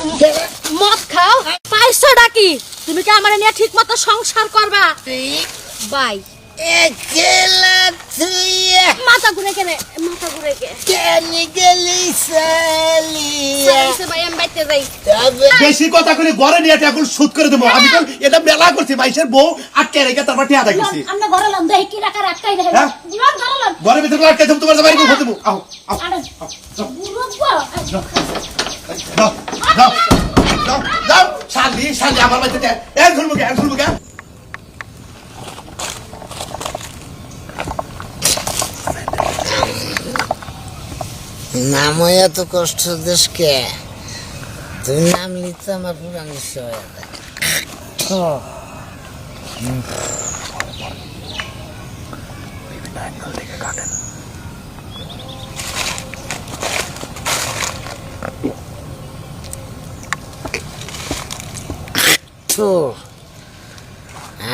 মদ খাও পয়সাটা কি তুমি কি আমারে নিয়ে ঠিক মতো সংসার করবা বাই একলা তুই মাথা ঘুরে কে কেন গেলি সালিয়া ভাই আমি বাইতে যাই তবে বেশি কথা কইলে ঘরে নিয়ে এখন শুট করে দেবো আমি তো এটা মেলা করছি মাইশের বউ আটকে রেখে তারপর টিয়া দেখিছি আমরা ঘরে লম দেই কি রাখা রাখাই দেই হ্যাঁ? জীবন ঘরে লম ঘরের ভিতরে আটকে দেবো তোমার বাড়ি কোথায় দেবো আও আও আরে বুড়ো যাও শালি আমার বাড়িতে এক ধরবো কে নামই এত কষ্ট দেশকে তুই নাম নিতে আমার পুরা নিশ্চয় হয়ে যায়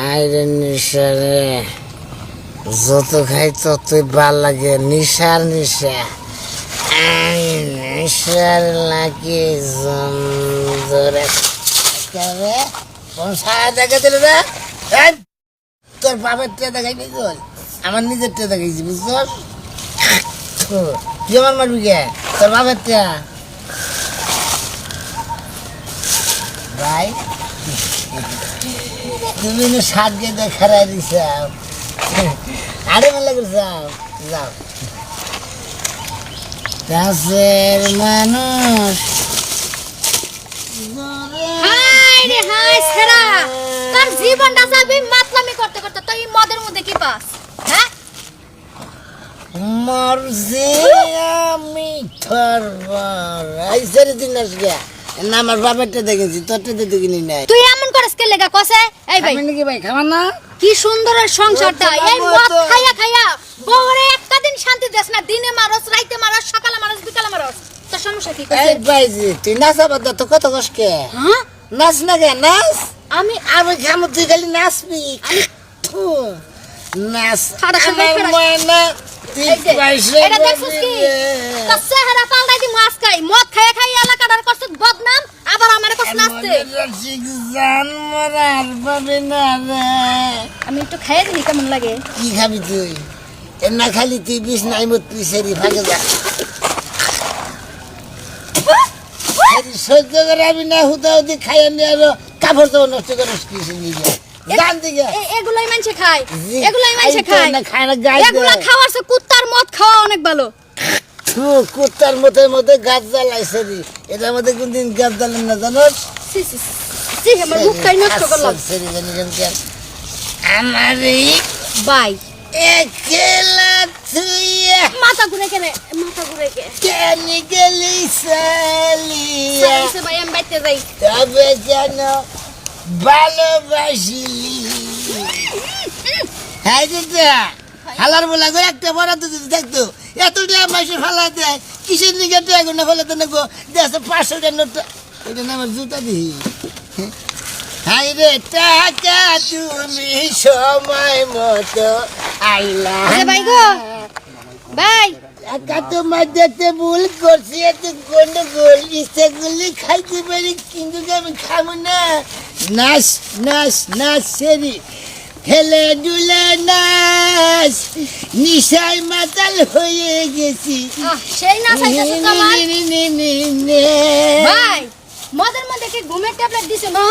আইরে নিশারে যত খাই ততই ভাল লাগে নিশার নিশা নিশার লাগে ধরে কোন সারা দেখা দিল রে তোর বাবার টেয়া দেখাইনি তোর আমার নিজের টেয়া দেখাইছি বুঝছস তুই আমার মারবি কে তোর বাবার টেয়া ভাই তুমি না সাত গিয়ে দেখারাই দিছ আরে ভালো করছাও যাও কাছের মানুষ হাই রে হাই সেরা তোর জীবনটা যাবে মাতলামি করতে করতে তুই মদের মধ্যে কি পাস হ্যাঁ মরজি আমি থরবার আইসারি দিন আসগা না আমার বাবারটা দেখেছি তোরটা দেখিনি নাই তুই এমন করিস কে লাগা কসে এই ভাই আপনি কি ভাই খাবার না কি সুন্দরের সংসারটা এই মদ খাইয়া বউরে একটা দিন শান্তি দেস না দিনে মারস রাইতে মারস সকালে মারস বিকালে মারস তোর সমস্যা কি এই কইছে ভাইজি তুই নাচাবার তো কত কষ্টকে হ্যাঁ নাচ না গে নাচ আমি আমি খামো তুই খালি নাচবি থু, নাচ খাড়া সবাই আমার খাড়া। ময়না তুই এই যে, পয়সা এটা দেখছিস কি তোর চেহারা পাল্টাই দি মাছ খাই মদ খাইয়া এলাকাটার করছিস বদনাম আবার আমারে কস নাচতে আমি একটু খাইয়ে দিই কেমন লাগে কি খাবি তুই এর না খালি তুই বিষ নাই মত তুই সেরি ভাগে যা সেরি সহ্য করে আমি না হুদা হুদি খাইয়ে নিয়ে আরো কাপড় তো নষ্ট করে কিছু নিয়ে জান দিকে এগুলাই মানুষে খায় জি, এগুলাই মানুষে খাই খায় তো না, খায় না, গাছ এগুলা দেয়। খাওয়ার চেয়ে কুত্তার মদ খাওয়া অনেক ভালো থু, কুত্তার মধ্যে গাছ জ্বালাইছে রে এটার মধ্যে কোনদিন গাছ জ্বালেন না জানো সি সি সি আমার মুখটাই নষ্ট করলাম সেরি জানি কেন আমার এই বাই একলা তুই মাথা ঘুরে কে কেন গেলি সালিয়া সাইছে ভাই আমি বাইতে যাই তবে যেন ভালোবাসিলি হ্যাঁ দিদা হালার বলা করে একটা বড় দিদি দেখতো এতটা মাসে ফালা দেয় কিসের দিকে টাকা না ফেলে তো নেবো দেশে 500 নোট এটা না আমার জুতা দিই হাই রে টাকা তুমি সময় মতো আইলা আরে ভাই গো ভাই টাকা তোমার যেতে ভুল করছি এত গন্ডগোল ইচ্ছেগুলি খাইতে পারি কিন্তু আমি খাবো না নাচ নাচ নাচ সেরি হেলে দুলে নাচ নিশায় মাতাল হয়ে গেছি সেই না চাইতেছ তোমার ভাই মদের মধ্যে কি ঘুমের ট্যাবলেট দিছে না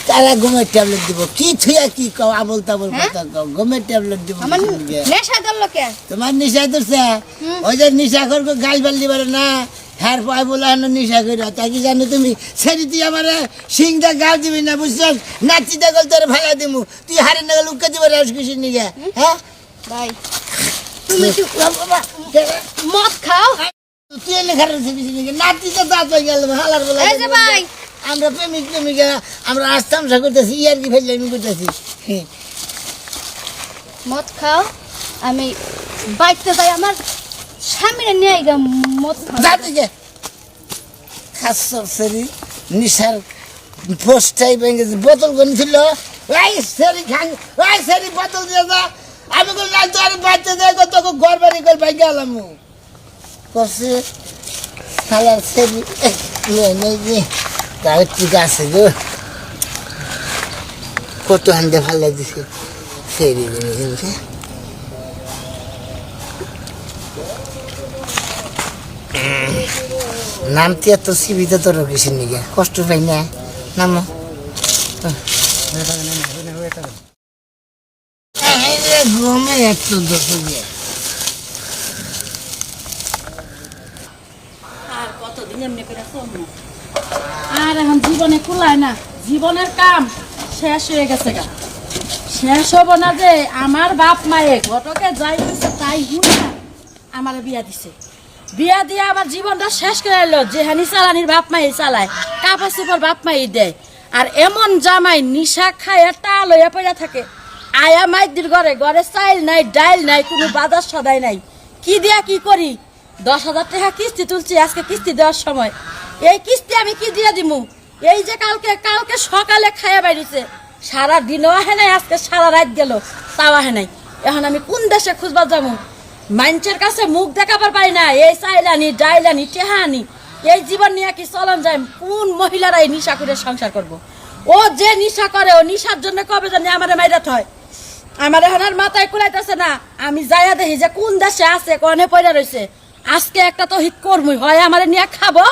তারা ঘুমের ট্যাবলেট দিব কি থুয়া কি কও আবল তাবল কথা কও ঘুমের ট্যাবলেট দিব আমার নেশা ধরলো কে তোমার নিশা ধরছে ওই যে নিশা করবো গাছ বাল্লি পারে না হ্যার পায় বলে হানো নিশা করে তা কি জানো তুমি সেরি তুই আমার সিংটা গাল দিবি না বুঝছস নাচিতে গল তোর ভালা দিমু তুই হারে না গেল উক্কা দিব রাস খুশি নিগে হ্যাঁ ভাই তুমি কি বাবা মদ খাও তুই এনে খারাপ খুশি নিগে নাচিতে দাঁত হয়ে গেল হালার বলে এই যে ভাই আমরা প্রেমিকা আমরা আস্তামসা করতেছি ইয়ার কি ফেললে আমি করতেছি মদ খাও আমি বাইতে যাই আমার স্বামীরে নিয়ে গা মদ খাও দাদিকে খাস সেরি নিশার পোস্টাই ভেঙে বোতল গনছিল ওই সেরি খান ওই সেরি বোতল দিয়ে যা আমি কোন না তোর বাচ্চা দেয় তোকে ঘর বাড়ি করে ভাই গেলাম কসে সালার সেরি তার ঠিক আছে গো কত হান্দে ভালো দিছে সেই দিন নামতে এত সিবিতে তোর কিছু নিগে কষ্ট পাই না নাম ঘুমে একটু দেখে আর কতদিন এমনি করে চলবো আর এখন জীবনে কুলায় না জীবনের কাম শেষ হয়ে গেছে গা শেষ হবো না যে আমার বাপ মায়ে ঘটকে যাই হয়েছে তাই হুনা আমার বিয়া দিছে বিয়া দিয়ে আমার জীবনটা শেষ করে এলো যে হানি চালানির বাপ মাই চালায় কাপড় চোপড় বাপ মাই দেয় আর এমন জামাই নিশা খায় টা লইয়া পড়া থাকে আয়া মাইদির ঘরে ঘরে চাইল নাই ডাইল নাই কোনো বাজার সদাই নাই কি দিয়া কি করি 10,000 টাকা কিস্তি তুলছি আজকে কিস্তি দেওয়ার সময় এই কিস্তি আমি কি দিয়ে দিমু এই যে কালকে সকালে খাইয়া বাইরেছে সারা দিনও আহে নাই আজকে সারা রাত গেল তাও আহে নাই এখন আমি কোন দেশে খুঁজবার যাবো মানুষের কাছে মুখ দেখাবার পারি না এই চাইলানি ডাইলানি টেহানি এই জীবন নিয়ে কি চলন যায় কোন মহিলারা এই নিশা করে সংসার করব ও যে নিশা করে ও নিশার জন্য কবে জানি আমার মাইরাত হয় আমার এখন আর মাথায় কুলাইতেছে না আমি যাইয়া দেখি যে কোন দেশে আছে কনে পয়রা রয়েছে আজকে একটা তো হিট করবই হয় আমার নিয়ে খাবো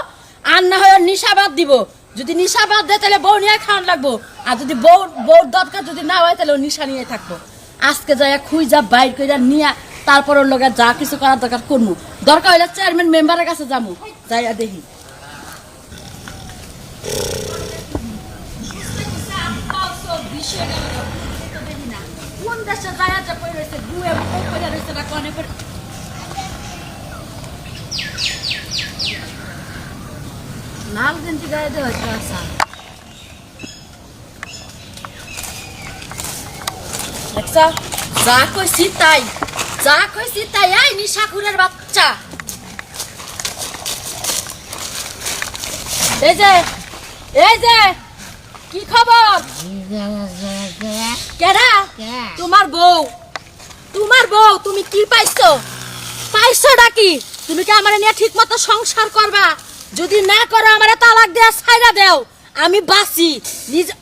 আর না হয় নিশা বাদ দিব যদি নিশা বাদ দেয় তাহলে বউ নিয়ে খাওয়ান লাগবো আর যদি বউর দরকার যদি না হয় তাহলে ও নিশা নিয়ে থাকবো আজকে যাইয়া খুঁজা বাইর কইরা নিয়া তারপর ওর লগে যা কিছু করার দরকার করবো দরকার হইলে চেয়ারম্যান মেম্বারের কাছে যাবো যাইয়া দেখি কোন দেশে যাইয়া যে পড়ে রয়েছে গুয়ে পড়ে রয়েছে না কনে পড়ে লাল গেঞ্জি গায়ে দেওয়া আসা দেখছা যা কইছি তাই এই নিশাখুরের বাচ্চা এই যে কি খবর কেডা তোমার বউ তুমি কি পাইছোটা কি তুমি কি আমার নিয়ে ঠিক মতো সংসার করবা যদি না করো আমারে তালাক দেয়া ছাইরা দেও আমি বাঁচি নিজে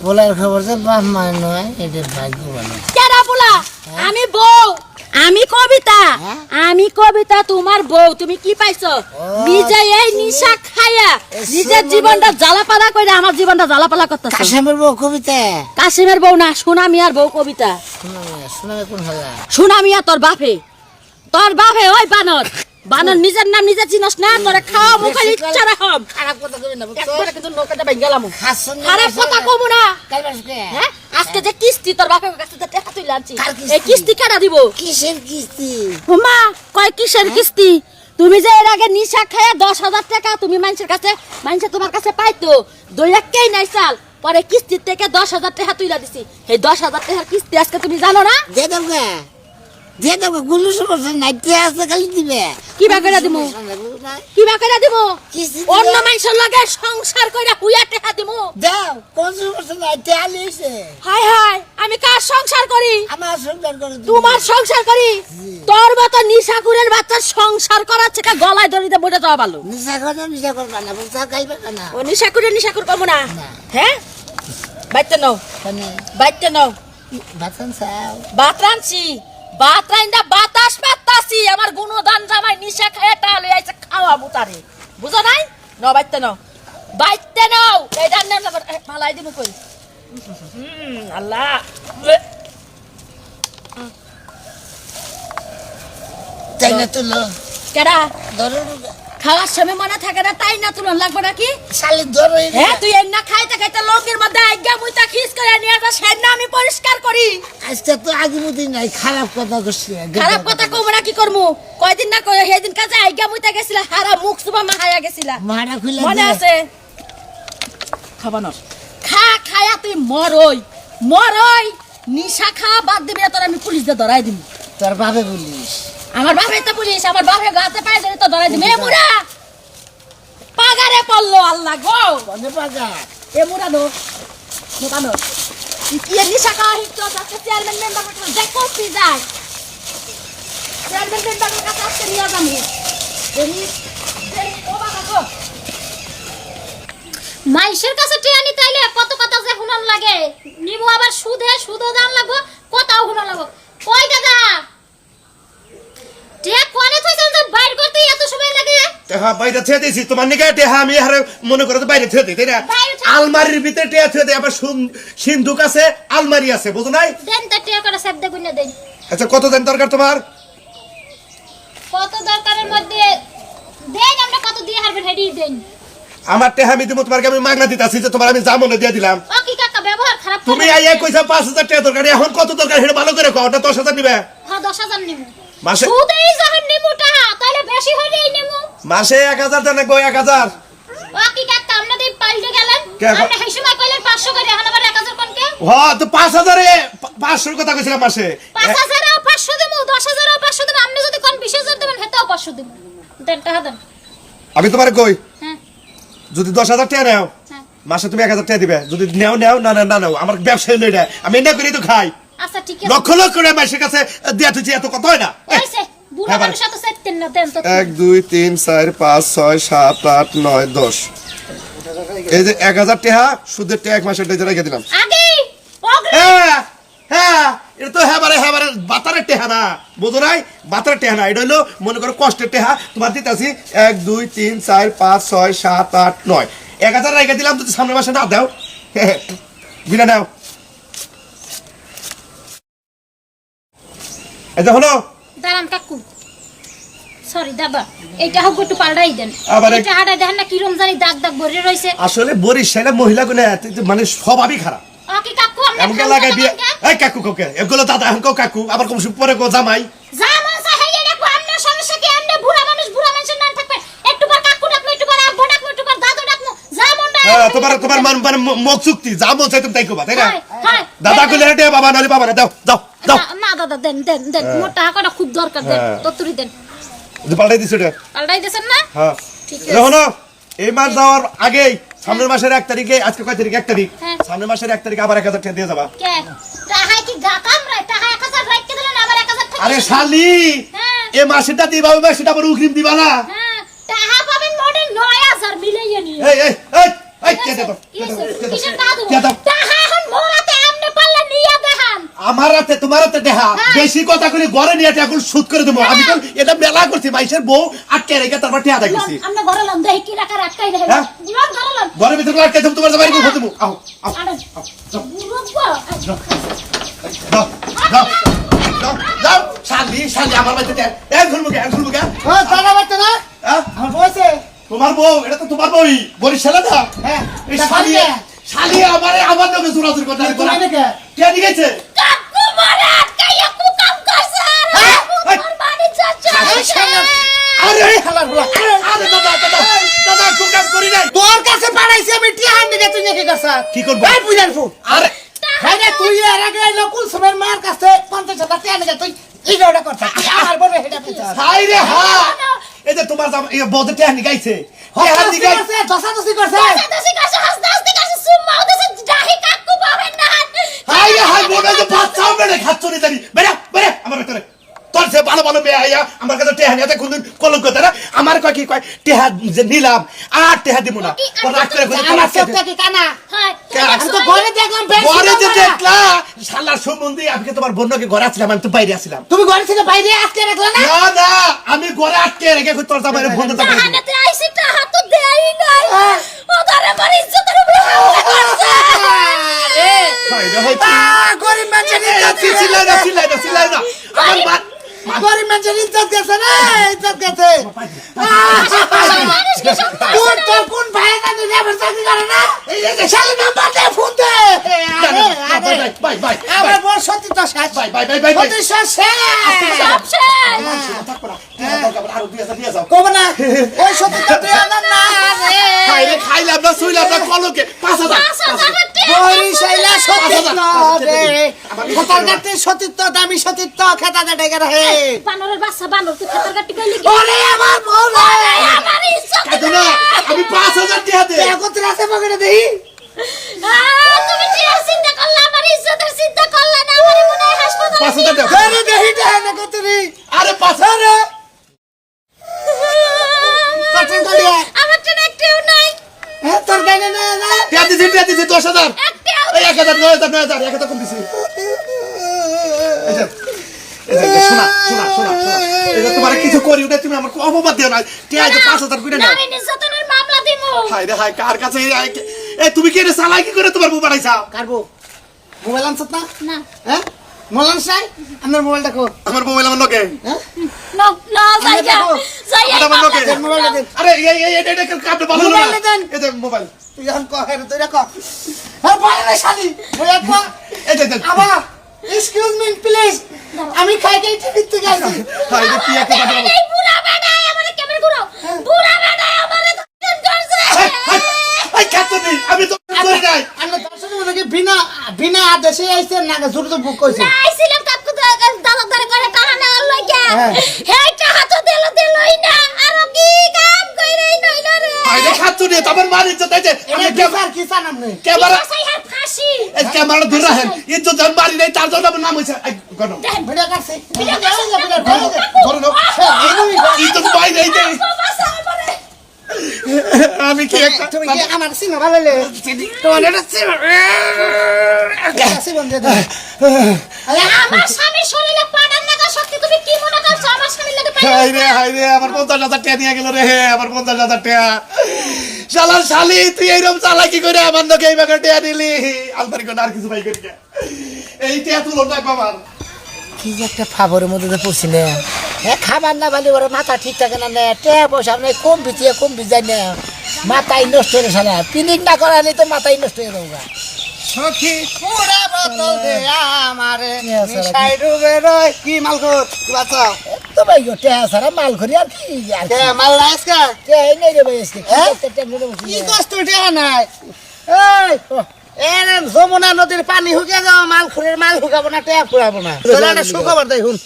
বলার খবর যে বাপ মা নয় এটা ভাগ্য বলে কেডা বলা আমি বউ আমি কবিতা তোমার বউ তুমি কি পাইছো নিজে এই নিশা খাইয়া নিজের জীবনটা জ্বালাপালা কইরা আমার জীবনটা জ্বালাপালা করতেছ কাশিমের বউ কবিতা কাশিমের বউ না সোনামিয়ার বউ কবিতা শোনাবে কোন হলা সোনামিয়া তোর বাপে ওই বানর নিজের নাম নিজে চিনস না তোরে খাওয়া মুখের ইচ্ছা রাখম খারাপ কথা কবি না একবারে কিন্তু নৌকাটা ভাঙ গেলাম হাসন খারাপ কথা কমু না কালবাসকে হ্যাঁ আজকে যে কিস্তি তোর বাপের কাছে যে টাকা তুই লানছি কার কিস্তি? এই কিস্তি কাটা দিব কিসের কিস্তি হুমা কয় কিসের কিস্তি তুমি যে এর আগে নিশা খায়া 10,000 টাকা তুমি মানুষের তোমার কাছে পাইতো দইরাকেই নাই চাল পরে কিস্তির থেকে 10,000 টাকা তুইলা দিছি এই 10,000 টাকার কিস্তি আজকে তুমি জানো না দিয়ে দাও গুলু সমস্যা নাই তে আছে খালি দিবে কি বা কইরা দিমু কিস্তি অন্য মানুষের লগে সংসার কইরা হুইয়া টাকা দিমু দাও কোন সমস্যা নাই তে আলিছে হায় আমি কার সংসার করি আমার সংসার করে তোমার সংসার করি তোর মতো নিশাকুরের বাচ্চার সংসার করার থেকে গলায় দড়িতে বসে যাওয়া ভালো নিশা করবা না বুঝা খাইবে না ও নিশাকুর করবো না না। হ্যাঁ বাইতে নাও মানে বাতান চাও ভাত রাঁধছি ভাত রাইন্দা বাতাস পাতাছি আমার গুণদান জামাই নিশা খায় টা লই আইছে খাওয়া বুতারে বুঝো নাই ন বাইতে নাও এই ডান নাম মালাই দিমু কই আল্লাহ তাই না তুলো কেডা ধরো খাওয়ার সময় মনে থাকে না তাই না তুলন লাগবে নাকি শালি ধরো হ্যাঁ তুই এই না খাইতে লোকের মধ্যে আজ্ঞা মুইতা খিস করে নিয়ে যা সেন না আমি পরিষ্কার করি আজকে তো আগে মতো নাই খারাপ কথা করছি খারাপ কথা কম না কি করমু কয়দিন না কই সেদিন কাছে আজ্ঞা মুইতা গেছিলা হারা মুখ সুবা মাহায়া গেছিলা মারা খুলে মনে দে। আছে খাবানোর খায়া তুই মরই নিশা খাওয়া বাদ দিবি না তোর আমি পুলিশ দিয়ে ধরাই দিবি তোর বাবে বলিস আমার বাপে তো পুলিশ আমার বাপে গাতে পায় ধরে তো ধরাই দিবি এ মুরা পাগারে পড়লো আল্লাহ গো বনে পাগা এ মুরা নো মোটানো কি নিশা খাওয়া হিট তো চেয়ারম্যান মেম্বার দেখো কি যায় চেয়ারম্যান মেম্বারের কাছে আজকে নিয়ে যাবো মাইশের কাছে টিয়া নিতে আইলে কত কথা যে হুনান লাগে, নিমু আবার সুদও দাম লাগবো, কথাও হুনান লাগবো। কই দাদা টিয়া কোনে থইছেন যে বাইর করতে এত সময় লাগে? টেহা বাইরে থুয়ে দিয়েছি তোমার নিকে টেহা আমি হারে মনে করো তো বাইরে থুয়ে দিই তাই না? আলমারির ভিতরে টেহা থুয়ে দিই, আবার সিন্ধুক আছে, আলমারি আছে, বুঝো নাই? দেন তা টিয়া করে শব্দ গুনে দেন। আচ্ছা কত দিন দরকার তোমার? কত দরকারের মধ্যে দেন, আমরা কত দিয়ে হারবেন হেডি দেন। আমার টেহা আমি দিব তোমাকে, আমি মাগনা দিতাছি যে তোমার আমি যা মনে দিয়ে দিলাম। ও কি কাকা ব্যবহার খারাপ করে? তুমি আইয়া কইছা 5000 টাকা দরকার, এখন কত দরকার সেটা ভালো করে কও। ওটা 10000 নিবে হ্যাঁ 10,000 নিমু। মাসে? সুদেই যখন নিমু টাকা তাহলে বেশি হইলেই নিমু। মাসে 1000 টাকা নেবো, 1000। ও কি কাকা আমরা দেই পাল্টে গেলেন? কে? আমরা সেই সময় কইলেন 500 করে, এখন আবার 1000 কোন কে? হ্যাঁ তো 5000 এ 500 কথা কইছিলাম মাসে। 5000 এও 500 দেবো, 10,000 এও 500 দেবো। আপনি যদি কোন 20,000 দেবেন হেতাও 500 দেবো। দেন টাকা দেন। আমি তোমারে কই হ্যাঁ যদি 10,000 টাকা নাও হ্যাঁ মাসে তুমি 1000 টাকা দিবে, যদি নাও না নাও, আমার ব্যবসা হলো এটা, আমি এটা করি তো খাই। আচ্ছা ঠিক আছে। লক্ষ লক্ষ করে মাসের কাছে দিয়া তুই এত কত হয় না? হইছে বুড়া হ্যাঁ, মানুষ এত সেটতেন না, দেন তো। 1 2 3 4 5 6 7 8 9 10 এই যে 1000 টাকা সুদের টাকা এক মাসের টাকা রেখে দিলাম। আগে অগ্রে হ্যাঁ হ্যাঁ এটা তো হ্যাঁ বাতারের টেহা না, বুঝো নাই? বাতারের টেহা না, এটা হলো মনে করো কষ্টের টেহা। তোমার দিতেছি 1 2 3 4 5 6 7 8 9 1000 রেখে দিলাম, যদি সামনের মাসে না দাও বিনা নাও। এই দেখো না, দাঁড়ান কাকু, সরি দাদা, এইটা হোক একটু পাল্টাই দেন। আবার এটা হাঁটাই দেখেন না কিরম জানি দাগ দাগ ভরে রয়েছে। আসলে বরিশালে মহিলা গুলো মানে স্বভাবই খারাপ। ও কি কাকু আমরা এমনকি লাগাই বিয়ে এই কাকু কাকু এগুলো দাদা এখন কাকু, আবার কম পরে কো জামাই। জামা সাহেব দেখো আমরা সমস্যা কি? আমরা বুড়া মানুষের নাম থাকবে, একটু পর কাকু ডাকবো, একটু পর আব্বু ডাকবো, একটু পর দাদু ডাকবো, জামনটা তোমার মানে মুখ চুক্তি যা মন চাই তুমি তাই করবা, তাই না? হ্যাঁ দাদা কইলে হেটে বাবা নালে বাবা না, দাও দাও দাও। না দাদা দেন দেন দেন, মোর টাকাটা খুব দরকার, দেন হ্যাঁ। তত্তরি দেন। যে পাল্টাই দিছো এটা। পাল্টাই দেন না? হ্যাঁ ঠিক দেখো আছে। না, এই মাস যাওয়ার আগেই সামনের মাসের 1 তারিখে, আজকে কয় তারিখ? 1 তারিখ। হ্যাঁ। সামনের মাসের 1 তারিখে আবার 1000 টাকা দিয়ে যাবা। কে টাকা কি গা কামড়ায়? টাকা 1000 রাখতে দিলেন আবার 1000 টাকা। আরে শালি হ্যাঁ। এই মাসেটা দিবা, ওই মাসটা আবার উগ্রিম দিবা না? হ্যাঁ টাকা পাবেন মোটে 9000 মিলাইয়া নিয়ে। এই এই এই এই কে দেব? কিসের টাকা দেবো? কে দাও? টাকা এখন মোরাতে আমনে পাল্লা নিয়ে দেখান। আমার রাতে তোমার রাতে দেখা বেশি কথা কইলে ঘরে নিয়ে এখন শুট করে দেবো। আমি তো এটা মেলা করছি, মাইশের বউ আটকে রেখে তারপর টিয়া দেখছি। আমরা ঘরে লন দেখি কি রাখা রাখাই দেখেন। হ্যাঁ? লন ঘরে লন। ঘরের ভিতরে আটকে দেবো, তোমার জামাই করে দেবো। আও আও আরে বুড়ো যাও যাও যাও যাও শালি শালি আমার বাড়িতে দেখ এক ঘুরবো কে ও দাদা বাচ্চা না হ্যাঁ? আমার বসে তোমার বউ, এটা তো তোমার বউই, বরিশালে না? হ্যাঁ এই তা শালি পারবে? শালি আমার লোকে জোরাজুরি করতে তুমি নাকি? কে নিয়েছে? কাকু মারা আটকাইয়া কু কাম করছে। হ্যাঁ? এই, তোর বাড়ি যাচ্ছে। আরে হালার বলা, আরে দাদা কুকাম করি নাই। তোর কাছে পাঠাইছি আমি টিয়া হান্ডি তুই নাকি কাছে কি করবো? এই বুঝার ফুট আরে হ্যাঁ রে, তুই এর আগে নকুল সুমের মার কাছে 50,000 টিয়া নিয়ে তুই এই জোড়া করছিস আমার বড় হেডা পেছাস হাই রে হ্যাঁ, এই যে তোমার এই বউতে টেহানি গাইছে, টেহানি গাই দশাদশি করছে হাসতাছি কাছে হাসতাছি কাছে সুম্মাও দেছে ডাহি কাকু পাবেন না। হাই রে হাই, মনে হয় যে বাচ্চাও মেরে খাচ্ছো নি জানি। বেরা বেরা আমার ভেতরে তোর সে ভালো ভালো মেয়ে আইয়া আমার কাছে টেহানি আছে, কোনদিন কলঙ্ক দেয় না। আমার কয় কি কয় টেহা যে নিলাম আর টেহা দিব না, ও রাগ করে কইছে আমার চোখটা কি কানা হ্যাঁ আমি তো ঘরে দেখলাম বেশি ঘরে যে কথা। দেখলা শালার সম্বন্ধে, আমি কি তোমার বোনকে ঘরে আসছিলাম? আমি তো বাইরে আসছিলাম। তুমি ঘরে থেকে বাইরে আটকে রাখলা না না না, আমি ঘরে আটকে রেখে তোর জামাইরে ফোন দিতে পারি। তাহানাতে আইছি টাকা তো দেই নাই। ও ধরে আমার ইজ্জতের উপরে হামলা করছে। হাই রে হাই, গরিব মানুষের এই ইজ্জত চিল্লাই না আমার মা গরিব মানুষের ইজ্জত গেছে না ইজ্জত গেছে মানুষ কি সব কোন তোর কোন ভাই জানি লেবার চাকরি করে না শালি নাম্বার দে ফোন দে বাই বাই আমার বড় সত্যি তো শেষ বাই বাই বাই বাই সত্যি শেষ সব শেষ। আরো 2000 দিয়ে যাও। কব না ওই সত্যি তো তুই আনার না রে খাইলে খাইলাম না, শুইলাম না, কলকে 5000 5000 টাকা বরিশাইলা সতীত্ব রে খেতার গাতে সতীত্ব দামি সতীত্ব খেতা দে গেরা হে বানরের বাচ্চা বানর তুই খাতার কাটি কইলি কি? ওরে আমার বউ রে আমার ইজ্জত কাটো না, আমি 5000 দিয়ে দে। একত্র আছে পকেটে দেই তুমি কি চিন্তা করলা? আমার ইজ্জতের চিন্তা করলা না? আমার মনে হয় হাসপাতালে 5000 দাও। আরে দেহি দেহ না কতরি আরে 5000 নিয়ে- 10,000 এই 1,000 9,000 1,000 কম দিছি এই যে শোনা এই যে তোমার কিছু করি ওটা তুমি আমার অপবাদ দিও না কে আজ 5,000 কইরা না নারী নির্যাতনের মামলা দিমু। হায় রে হায় কার কাছে এই তুমি কি এটা চালাই কি করে তোমার বউ বানাইছাও কারবো মোবাইল আনছত না না হ্যাঁ মোবাইল আনছ নাই আমার মোবাইলটা কো আমার মোবাইল আমার লগে হ্যাঁ না না যাইয়া যাইয়া আমার লগে মোবাইলটা দেন আরে এটা কাপড় ভালো না মোবাইলটা দেন। এই যে মোবাইল তুই এখন কহ হেরে তুই রাখ হ্যাঁ বলে না শালি বলে কো এই যে আবা এক্সকিউজ মি প্লিজ আমি খাইতে টিভি থেকে আসি হায় রে কি একটা কথা বলো এই বুড়া বেটায় আমারে কেমন করো বুড়া বেটায় আমারে ধর্ষণ করছে। এই কাতুনি আমি তো করি নাই আমরা দর্শক মনে বিনা বিনা আদেশে আইছেন না জোর জোর বুক কইছে না আইছিলাম কাকু দালাদারি করে টাকা নেওয়ার লাগা হ্যাঁ। হেই টাকা তো দিলই না আর কি কাম কইরাই নইল রে। হায় রে কাতুনি তোমার মার ইজ্জত আছে আমি এটা কিসার কিসার নাম নেই ক্যামেরা কি আর ফাঁসি এই ক্যামেরা ধরে রাখেন ইজ্জত জান মারি নাই তার জন্য আমার নাম হইছে গণ ভিডিও কাটছে ধরে নাও ইজ্জত বাইরে এই যে আমি কি একটা তুমি কি আমার সিনেমা ভালো লাগে তোমার এটা সিনেমা বন্ধ দে আমার স্বামী শরীরে পাটার নাগা শক্তি তুমি কি মনে করছো আমার স্বামীর লাগে হায় রে আমার 50,000 টাকা নিয়ে গেল রে আমার 50,000 টাকা শালা শালি তুই এইরকম চালাকি করে আমার লোকে এই বাগান টাকা দিলি আলমারি কোন আর কিছু ভাই করি না এই টাকা তুলো না বাবার কি যে একটা ফাভরের মধ্যে যে পড়ছিলে হ্যাঁ খাবার না ভালো ওরা মাথা ঠিক থাকে না টেয়া পয়সা আপনি কম ভিজাই না মাথায় নষ্ট হয়ে শালা পিনিক না করালে তো মাথায় নষ্ট হয়ে যাবো সখী পুরা বোতল দে আমারে নিশাই ডুবে রয় কি মাল কর কি বাঁচাও তো ভাই গো টেয়া সারা মাল করি আর কি আর টেয়া মাল নাই আজকে টেয়া নেই রে ভাই আজকে কি কষ্ট টেয়া নাই এই এরম যমুনা নদীর পানি হুকে যাও মাল খুঁড়ের মাল হুকাবো না টেয়া ফুরাবো না তোরা সুখবর দেয় হুন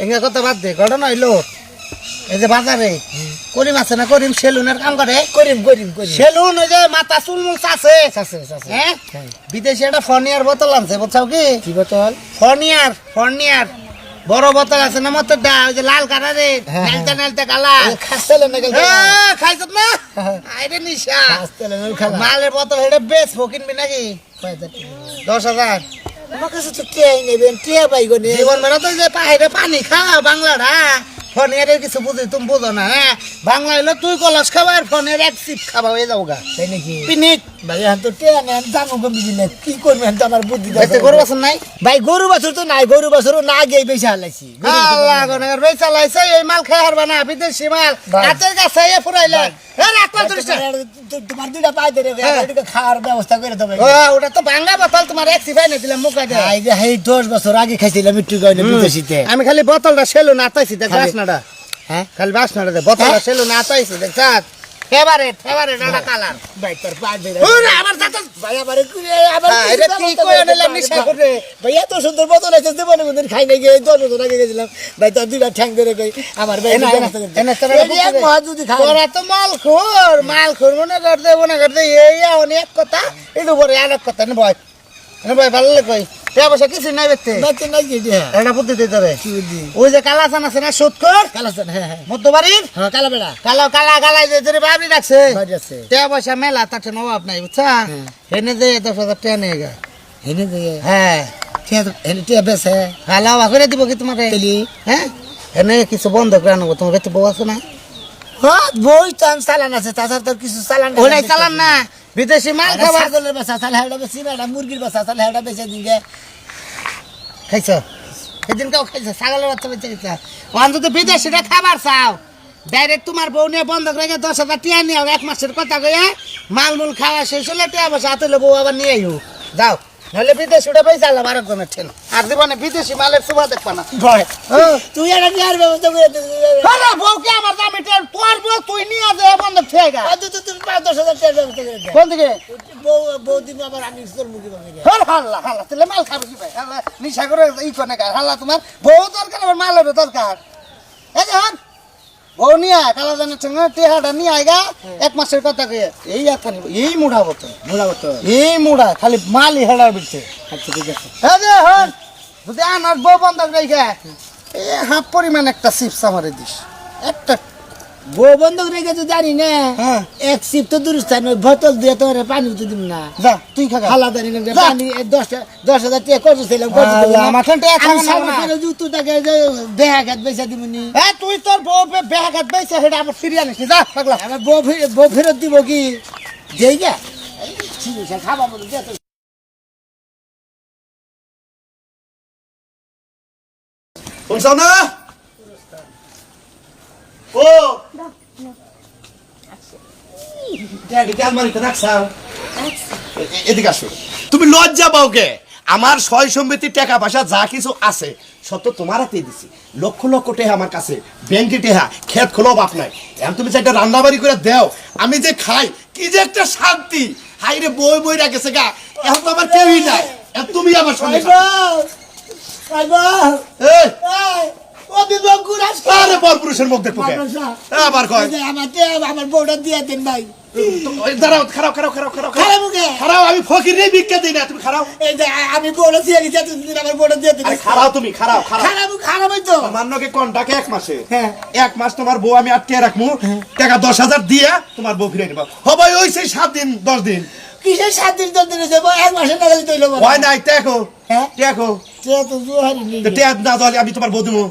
এঙ্গা কথা বাদ দে ঘটনা হইলো এই যে বাজারে করিম আছে না করিম সেলুনের কাম করে করিম সেলুন ওই যে মাথা চুলমুল চাষে হ্যাঁ বিদেশি একটা ফর্নিয়ার বোতল আনছে বুঝছাও কি বোতল ফর্নিয়ার বড় বোতল আছে না মতো ওই যে লাল কালারে নেলতে কালা খাইছ না আইরে নিশা মালের বোতল এটা বেশ কিনবি নাকি 10,000 আমার কাছে তো টিয়াই নেবেন টিয়া পাইগো নি জীবন মেলা তো যে পাহাড়ে পানি খাওয়া বাংলাটা ফোনের কিছু বুঝি তুমি বুঝো না হ্যাঁ বাংলা হইলো তুই কলস খাবা আর ফোনের এক সিপ খাবা হয়ে যাও গা তাই নাকি পিনিক ভাই এখন তো টিয়া নেন জানো কমি দিলে কি করবেন তো আমার বুদ্ধি দাও গরু বাছুর নাই ভাই গরু বাছুর তো নাই গরু বাছুর না গিয়ে বেশি হালাইছি আল্লাহ গনগর বেচা লাইছে এই মাল খাই হারবা না বিদেশি মাল হাতের কাছে এ ফুরাইলা তোমার দুইটা পাই ধরে খাওয়ার ব্যবস্থা করে দেবে ওটা তো ভাঙা বোতল তোমার এক সিপাই না দিলাম মুখা দে 10 বছর আগে খাইছিলাম একটু গাইনে বিদেশিতে আমি খালি বোতলটা সেলো না আতাইছি দেখ বাসনাটা হ্যাঁ খালি বাসনাটা দে বোতলটা সেলো না আতাইছি দেখ ফেভারিট ওটা কালার ভাই তোর পাই ধরে ওরে আমার সাথে ভাই আবার এটা কি কই আনলাম নিশা করে ভাই এত সুন্দর বোতল আছে দেবনে মন্দির খাই নাই গিয়ে 10 বছর আগে গেছিলাম ভাই তোর দুইটা ঠ্যাং ধরে গই আমার ভাই এনে তোরা এক মহাজুদি খা তোরা তো মাল খোর মনে করতে এই অনেক কথা এর উপরে আরেক কথা না ভাই ভালো লাগে টাকা পয়সা কিছু নাই বেতে এটা বুদ্ধি দিতে তোরে ওই যে কালাচান আছে না সুৎকর কালাচান হ্যাঁ মধ্যবাড়ির কালা বেড়া কালা যে বাবরি রাখছে টাকা পয়সা মেলা তার অভাব নাই বুঝছা হেনে যে 10,000 টাকা নিয়ে গা হেনে যে হ্যাঁ হেনে টাকা বেছে ভালো করে দিব কি তোমাকে হ্যাঁ হেনে কিছু বন্ধ করে আনবো তোমার বেতে বউ আছে না বই টান চালান আছে তাছাড়া তো কিছু চালান ওলাই চালান না বিদেশি মাল খাবার ছাগলের বাচ্চা তাহলে হেডা বেশি বেড়া মুরগির বাচ্চা তাহলে হেডা বেশি দিকে খাইছ সেদিন কেউ খাইছ ছাগলের বাচ্চা বেঁচে গেছে অন্তত বিদেশিটা খাবার চাও ডাইরেক্ট তোমার বউ নিয়ে বন্ধক রেখে 10,000 টাকা নিয়ে 1 মাসের কথা কইয়া মালমূল খাওয়া শেষ হলে টাকা পয়সা হাতে বউ আবার নিয়ে আইও যাও নাহলে বিদেশি ওটা পয়সা আলাম আর একজনের ঠেল আর জীবনে বিদেশি মালের শোভা দেখবা না তুই এটা নেওয়ার ব্যবস্থা করে বউকে আমার দামি টেল তোর বউ তুই নিয়ে যা বন্ধ ঠেকা তুমি 5-10,000 টাকার ব্যবস্থা করে দে কোন দিকে বউ দিব আবার আমি তোর মুখে বাঙে হাল্লা তাহলে মাল খাবে কি ভাই হাল্লা নিশা করে ই কোনে কার হাল্লা তোমার বউ দরকার আমার মাল হবে দরকার এই যে বউ নিয়ে কালা জানের সঙ্গে টেহাটা নিয়ে আইগা 1 মাসের কথা কয়ে এই এখন এই মুড়া বতো এই মুড়া খালি মালই হেলার বিচ্ছে আচ্ছা ঠিক আছে হ্যাঁ যে হন যদি আনার বউ বন্ধক রেখে এই হাফ পরিমাণ একটা চিপস আমারে দিস একটা বউ বন্ধক রেখে তো জানি না হ্যাঁ। এক সিপ তো দূরস্থান ওই বোতল দিয়ে তোর পানি তো দিব না যা তুই খা হালা জানি না যা। পানি 10,000 টাকা খরচ ছিলাম আমার ঠান্ডা এক খাওয়া না জুতোটাকে বেহা খাত বেচা দিব নি এ তুই তোর বউ বেহাঘাত বাইছে সেটা আবার ফিরিয়ে আনিস নি, যা পাগলা আমার বউ ফেরত দিব কি যেই গা খাবা বলে দে তো। শুনছ না ও এদিকে আসো তুমি লজ্জা পাও কে আমার সয় সম্পত্তি টাকা পয়সা যা কিছু আছে সব তো তোমার হাতেই দিছি লক্ষ লক্ষ টাকা আমার কাছে ব্যাংকে টাকা খেত খোলো বাপ নাই এখন তুমি যে একটা রান্না বাড়ি করে দাও আমি যে খাই কি যে একটা শান্তি হাই রে বই বই রাখেছে গা এখন তো আমার কেউই নাই এখন তুমি আমার সঙ্গে এই, আরে বর পুরুষের মুখ দেখবো কে? আবার কয় আমার বউটা দিয়ে দেন ভাই দাঁড়াও খারাপ খারাপ খারাপ খারাপ খারাপ মুখে। খারাপ আমি ফকির নেই ভিক্ষা দিই না তুমি খারাপ এই যে আমি বউটা দিয়ে গেছি এতদিন আমার বউটা দিয়ে দেন আরে খারাপ তুমি খারাপ খারাপ খারাপ হইতো আমার নকে কন্টাকে 1 মাসে হ্যাঁ। 1 মাস তোমার বউ আমি আটকে রাখমু টাকা 10,000 দিয়া তোমার বউ ফিরে নিবা হবে ওই সেই 7 দিন 10 দিন কিসের 7 দিন 10 দিন হয়েছে এক মাসে টাকা দিতে হইলো হয় নাই দেখো হ্যাঁ? দেখো তো জোহারি নেই টেপ না দলে আমি তোমার বউ দিমু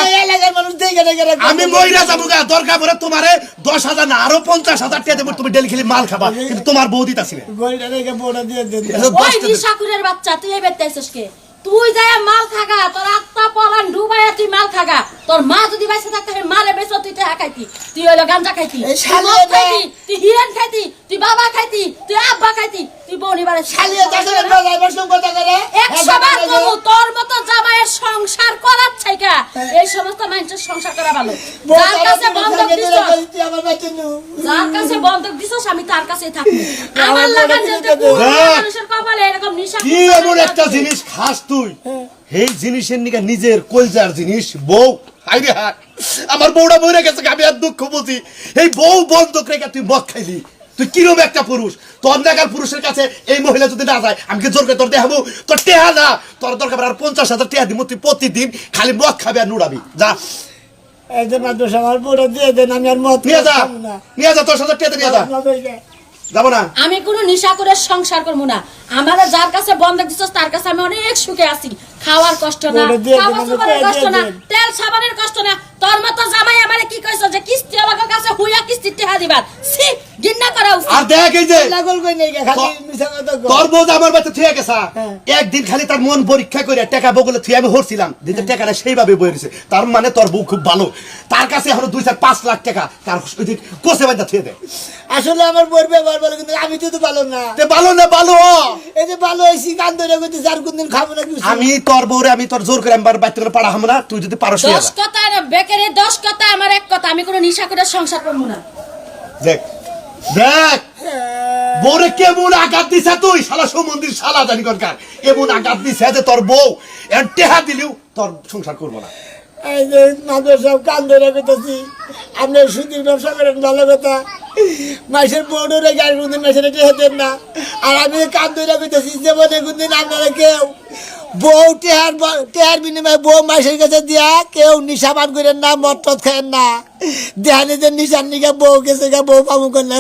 এই এলাকার মানুষ দেখে দেখে রাখবে। আমি মইরা যাবো গা দরকার পড়ে তোমারে 10,000 না আরো 50,000 টাকা দেবো তুমি ডেলি খেলি মাল খাবা কিন্তু তোমার বউ দিতাছি না গরিটা রেখে বউটা দিয়ে দেন ওই নিশাকুরের বাচ্চা তুই এই বেতে আইছিস কে তুই যায় মাল খাগা তোর আত্মা পলান ডুবাইয়া তুই মাল খাগা তোর মা যদি বাইসে থাকতে হে মারে বেচো তুই টাকা খাইতি তুই হইলো গাঞ্জা খাইতি এই তুই শালি মদ এটা- খাইতি তুই হিরেন খাইতি তুই বাবা খাইতি তুই আব্বা খাইতি তুই বউনি বারে খালিয়ে তাকে ড্রাইভার সঙ্গে কথা করে 100 বার কমু তোর মতো জামাইয়ের সংসার করার ছাইকা এই সমস্ত মানুষের সংসার করা ভালো যার কাছে বন্ধক দিছস আমার বাচ্চা নু যার কাছে বন্ধক দিছস আমি তার কাছেই থাকবো আমার লাগা যেতে মানুষের কপালে এরকম নিশা কি এমন একটা জিনিস খাস তুই এই জিনিসের নিকে নিজের কলজার জিনিস বউ হাইরে হাই আমার বউটা মরে গেছে আমি আর দুঃখ বুঝি এই বউ বন্ধক রেখে তুই মদ খাইলি তুই কিরম একটা পুরুষ তোর নাগাল পুরুষের কাছে এই মহিলা যদি না যায় আমি কি জোর করে তোর দেখাবো তোর টেহা না তোর দরকার আর 50,000 টাকা দিব তুই প্রতিদিন খালি মদ খাবি আর নুড়াবি যা এই যে মাত্র আমার বউটা দিয়ে দেন আমি আর মত নিয়ে যা নিয়ে যা 10,000 টাকা নিয়ে যা যাবো না আমি কোনো নিশা করে সংসার করবো না আমার যার কাছে বন্ধক দিছস তার কাছে আমি অনেক সুখে আছি খাওয়ার কষ্ট না বলে দিয়ে খাওয়া দেন, চোপড়ের দিয়ে কষ্ট না দেন। তেল সাবানের কষ্ট না তোর মতো জামাই আমারে কি কইছ যে কিস্তি আমার কাছে হুইয়া কিস্তি টেহা দিবার সি ঘৃণা করা উচিত আর দেখ এই যে লাগল কই নেই খালি মিছা কথা কয়। তোর বউ যে আমার বাচ্চা থুয়ে গেছে হ্যাঁ। একদিন খালি তার মন পরীক্ষা করে টাকা বগুলো থুয়ে আমি হরছিলাম দিতে টাকাটা সেইভাবে বয়ে দিছে তার মানে তোর বউ খুব ভালো তার কাছে এখনো 2-4-5 লাখ টাকা তার কোসে বান্ধা থুয়ে দেয় আসলে আমার বউর ব্যবহার ভালো কিন্তু আমি তো ভালো না তে ভালো না ভালো এই যে ভালো হইছি কান ধরে কইতে আর কোনদিন খাবো না কিছু আমি তোর বউরে আমি তোর জোর করে আমি বাড়িতে করে পাড়া হামো না তুই যদি পারস নিয়ে 10 যা। কথা না বেকারে 10 কথা আমার এক কথা আমি কোনো নিশা করে সংসার করবো না দেখ দেখ বউরে কেমন আঘাত দিছে তুই শালা সমন্দির শালা জানি কনকার এমন আঘাত দিছে যে তোর বউ এর টেহা দিলিও তোর সংসার করবো না এই যে মাদর সব কান ধরে কইতেছি আপনি সুদীর ব্যবসা করেন ভালো কথা মাসের বউরে গাড়ি কোনদিন মাসের হেতেন না আর আমি কান ধরে কইতেছি জীবনে কোনদিন আপনারা কেউ বউ টেহার বিনিময়ে বউ মাসের কাছে দিয়া কেউ নিশাবান করেন না মদ টদ খায়েন না দেহানি যে নিশার নিকা বউ গেছে গা বউ পাবো করলে